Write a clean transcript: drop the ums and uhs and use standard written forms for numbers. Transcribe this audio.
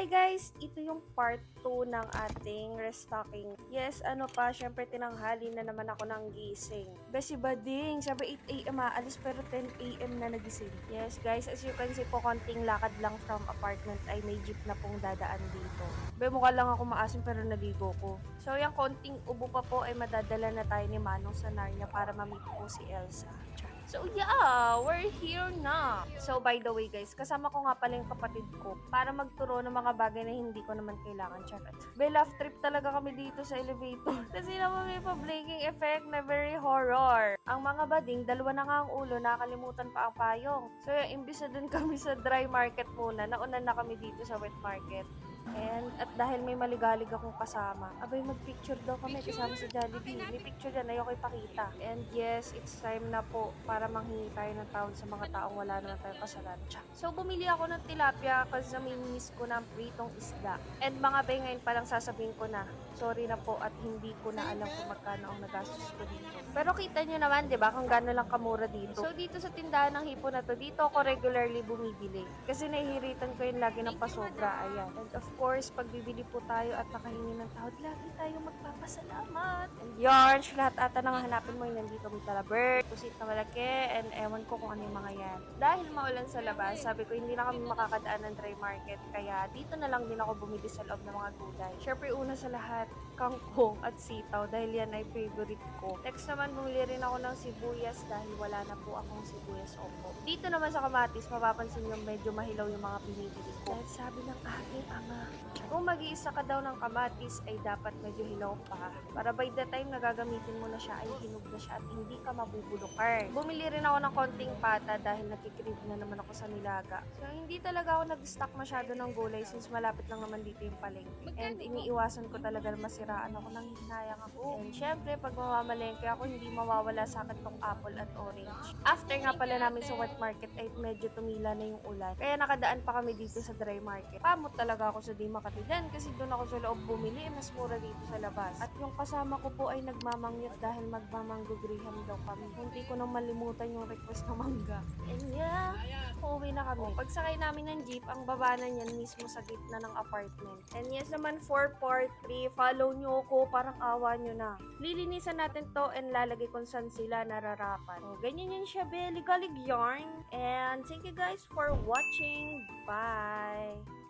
Hi guys! Ito yung part 2 ng ating restocking. Yes, syempre tinanghali na naman ako ng gising. Besi bading, sabi 8 AM aalis pero 10 AM na nagising. Yes guys, as you can see po, konting lakad lang from apartment ay may jeep na pong dadaan dito. Mukha lang ako maasim pero naligo ko. So yung konting ubo pa po ay madadala na tayo ni Manong sa Narnia para ma-meet po si Elsa. So yeah, we're here na. So by the way guys, kasama ko nga pala yung kapatid ko para magturo ng mga bagay na hindi ko naman kailangan. Charot. Laugh trip talaga kami dito sa elevator. Kasi naman may pa-blinking effect na very horror. Ang mga bading, dalawa na nga ang ulo, nakalimutan pa ang payong. So imbis na dun kami sa dry market muna, nauna na kami dito sa wet market. At dahil may maligalig akong kasama, abay magpicture daw kami kasama sa Jollibee. May picture dyan, ayoko ipakita. And yes, it's time na po para manghingi tayo ng tawad sa mga taong wala naman tayong kasalanan. So bumili ako ng tilapia kasi namimiss ko ng pritong isda. And mga bay, ngayon palang sasabihin ko na, sorry na po at hindi ko na alam kung magkano ang nagastos ko dito. Pero kita nyo naman, di ba, kung gano'n lang kamura dito. So dito sa tindahan ng hipo na to, dito ako regularly bumibili. Kasi nahihiritan ko yun lagi ng pasobra. Ayan. And of course, pag bibili po tayo at nakahingi ng tawad, lagi tayo magpapasalamat. And yarn, lahat ata nang hanapin mo yun, nandito may talabert, pusit na malaki, and ewan ko kung ano yung mga yan. Dahil maulan sa labas, sabi ko hindi na kami makakadaan ng dry market, kaya dito na lang din ako bumili sa loob ng mga gulay. Syempre, una sa lahat, kangkong at sitaw dahil yan ay favorite ko. Next naman, bumili rin ako ng sibuyas dahil wala na po akong sibuyas opo. Dito naman sa kamatis, mapapansin nyo medyo mahilaw yung mga binibili ko. Dahil sabi ng aking ama, kung mag-iisa ka daw ng kamatis ay dapat medyo hilaw pa. Para by the time na gagamitin mo na siya ay hinog na siya at hindi ka mabubulokar. Bumili rin ako ng konting pata dahil nakikrib na naman ako sa nilaga. So hindi talaga ako nag-stock masyado ng gulay since malapit lang naman dito yung palengke. And iniiwasan ko talaga na masiraan ako ng hinayang ako. And syempre pag mamamalengke ako hindi mawawala sa akin tong apple at orange. After nga pala namin sa wet market ay medyo tumila na yung ulan. Kaya nakadaan pa kami dito sa dry market. Pamot talaga ako sa di makatilan kasi doon ako sa loob bumili, mas mura dito sa labas. At yung kasama ko po ay nagmamangyot dahil magmamanggo graham daw kami. Hindi ko nang malimutan yung request ng mangga. And yeah, uuwi na kami. Pagsakay namin ng jeep, ang baba na niyan mismo sa gitna ng apartment. And yes naman for part 3, follow nyo ako, parang awa nyo na. Lilinisan natin to and lalagay kung saan sila nararapan. So, ganyan yan siya, be. Ligalig yarn. And thank you guys for watching. Bye!